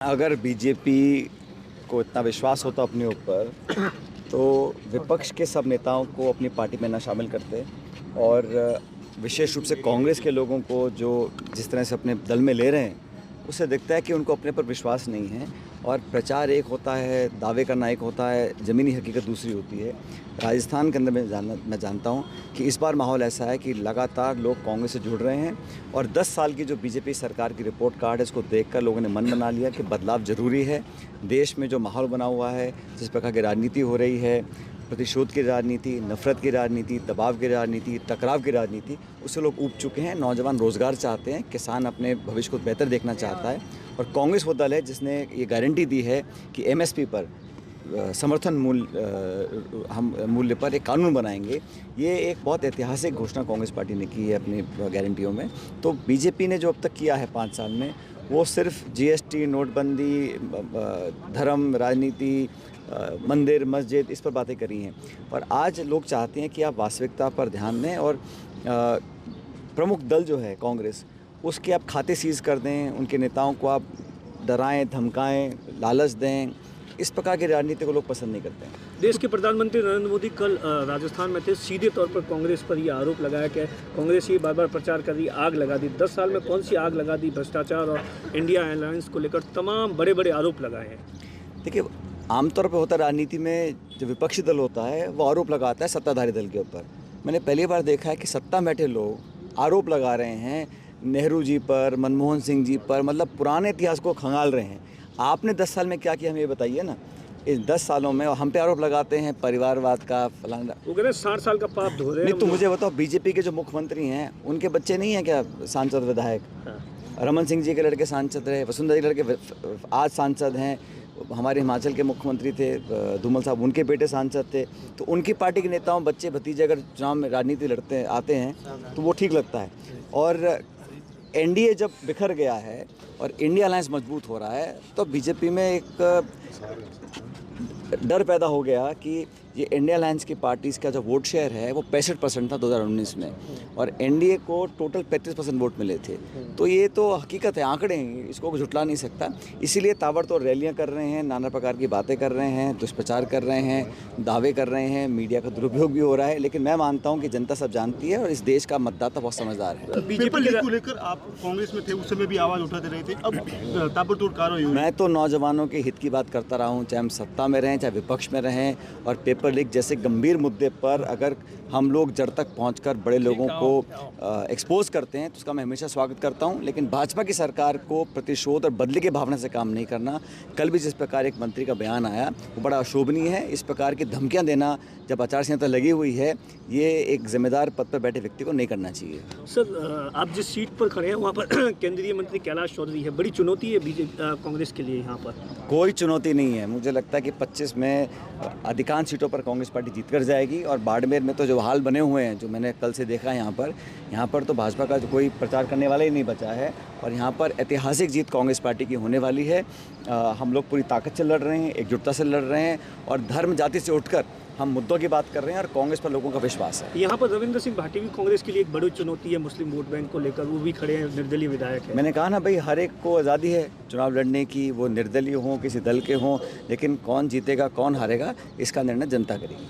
अगर बीजेपी को इतना विश्वास होता अपने ऊपर तो विपक्ष के सब नेताओं को अपनी पार्टी में ना शामिल करते और विशेष रूप से कांग्रेस के लोगों को जो जिस तरह से अपने दल में ले रहे हैं उससे दिखता है कि उनको अपने पर विश्वास नहीं है। और प्रचार एक होता है, दावे करना एक होता है, ज़मीनी हकीकत दूसरी होती है। राजस्थान के अंदर मैं जानता हूँ कि इस बार माहौल ऐसा है कि लगातार लोग कांग्रेस से जुड़ रहे हैं और 10 साल की जो बीजेपी सरकार की रिपोर्ट कार्ड है इसको देखकर लोगों ने मन बना लिया कि बदलाव ज़रूरी है। देश में जो माहौल बना हुआ है, जिस प्रकार की राजनीति हो रही है, प्रतिशोध की राजनीति, नफ़रत की राजनीति, दबाव की राजनीति, टकराव की राजनीति, उससे लोग ऊब चुके हैं। नौजवान रोज़गार चाहते हैं, किसान अपने भविष्य को बेहतर देखना चाहता है और कांग्रेस वो दल है जिसने ये गारंटी दी है कि एमएसपी पर समर्थन मूल्य पर एक कानून बनाएंगे। ये एक बहुत ऐतिहासिक घोषणा कांग्रेस पार्टी ने की है अपनी गारंटियों में। तो बीजेपी ने जो अब तक किया है 5 साल में वो सिर्फ जीएसटी, नोटबंदी, धर्म, राजनीति, मंदिर, मस्जिद, इस पर बातें करी हैं। और आज लोग चाहते हैं कि आप वास्तविकता पर ध्यान दें और प्रमुख दल जो है कांग्रेस, उसके आप खाते सीज कर दें, उनके नेताओं को आप डराएं, धमकाएं, लालच दें। इस प्रकार की राजनीति को लोग पसंद नहीं करते हैं। देश के प्रधानमंत्री नरेंद्र मोदी कल राजस्थान में थे। सीधे तौर पर कांग्रेस पर ये आरोप लगाया कि कांग्रेस ही बार बार प्रचार कर रही, आग लगा दी। 10 साल में कौन सी आग लगा दी? भ्रष्टाचार और इंडिया अलायंस को लेकर तमाम बड़े बड़े आरोप लगाए हैं। देखिए, आमतौर पर होता राजनीति में जो विपक्षी दल होता है वो आरोप लगाता है सत्ताधारी दल के ऊपर। मैंने पहली बार देखा है कि सत्ता में बैठे लोग आरोप लगा रहे हैं नेहरू जी पर, मनमोहन सिंह जी पर, मतलब पुराने इतिहास को खंगाल रहे हैं। आपने 10 साल में क्या किया हमें ये बताइए ना। इस 10 सालों में हम पे आरोप लगाते हैं परिवारवाद का, फलाना। वो कह रहे 60 साल का पाप धो रहे हैं। नहीं तो मुझे बताओ, बीजेपी के जो मुख्यमंत्री हैं उनके बच्चे नहीं हैं क्या सांसद, विधायक? रमन सिंह जी के लड़के सांसद रहे, वसुंधरा जी के लड़के आज सांसद हैं। हमारे हिमाचल के मुख्यमंत्री थे धूमल साहब, उनके बेटे सांसद थे। तो उनकी पार्टी के नेताओं, बच्चे भतीजे अगर चुनाव में राजनीति लड़ते आते हैं तो वो ठीक लगता है। और एनडीए जब बिखर गया है और इंडिया अलायंस मजबूत हो रहा है तो बीजेपी में एक डर पैदा हो गया कि ये इंडिया अलायंस की पार्टीज़ का जो वोट शेयर है वो 65% था 2019 में और एनडीए को टोटल 35% वोट मिले थे। तो ये तो हकीकत है, आंकड़े हैं, इसको झुटला नहीं सकता। इसीलिए ताबड़तोड़ रैलियां कर रहे हैं, नाना प्रकार की बातें कर रहे हैं, दुष्प्रचार कर रहे हैं, दावे कर रहे हैं, मीडिया का दुरुपयोग भी हो रहा है। लेकिन मैं मानता हूँ कि जनता सब जानती है और इस देश का मतदाता बहुत समझदार है। बीजेपी को लेकर आप कांग्रेस में थे, उस समय भी आवाज़ उठाते रहे थे, अब ताबड़तोड़ कार्रवाई हुई। मैं तो नौजवानों के हित की बात करता रहा हूँ, चाहे हम सत्ता में रहें चाहे विपक्ष में रहें। और पेपर लीक जैसे गंभीर मुद्दे पर अगर हम लोग जड़ तक पहुंचकर बड़े लोगों को एक्सपोज करते हैं तो उसका मैं हमेशा स्वागत करता हूं। लेकिन भाजपा की सरकार को प्रतिशोध और बदले की भावना से काम नहीं करना। कल भी जिस प्रकार एक मंत्री का बयान आया वो बड़ा अशोभनीय है। इस प्रकार की धमकियां देना जब आचार संहिता लगी हुई है, ये एक जिम्मेदार पद पर बैठे व्यक्ति को नहीं करना चाहिए। सर, आप जिस सीट पर खड़े हैं वहाँ पर केंद्रीय मंत्री कैलाश चौधरी है। बड़ी चुनौती है बीजेपी कांग्रेस के लिए यहाँ पर? कोई चुनौती नहीं है। मुझे लगता है कि 25 में अधिकांश सीटों पर कांग्रेस पार्टी जीत कर जाएगी। और बाड़मेर में तो जो हाल बने हुए हैं, जो मैंने कल से देखा यहाँ पर तो भाजपा का कोई प्रचार करने वाला ही नहीं बचा है। और यहाँ पर ऐतिहासिक जीत कांग्रेस पार्टी की होने वाली है। हम लोग पूरी ताकत से लड़ रहे हैं, एकजुटता से लड़ रहे हैं और धर्म जाति से उठकर हम मुद्दों की बात कर रहे हैं और कांग्रेस पर लोगों का विश्वास है। यहाँ पर रविंद्र सिंह भाटी भी कांग्रेस के लिए एक बड़ी चुनौती है, मुस्लिम वोट बैंक को लेकर। वो भी खड़े हैं, निर्दलीय विधायक है। मैंने कहा ना भाई, हर एक को आज़ादी है चुनाव लड़ने की, वो निर्दलीय हों, किसी दल के हों, लेकिन कौन जीतेगा कौन हारेगा इसका निर्णय जनता करेगी।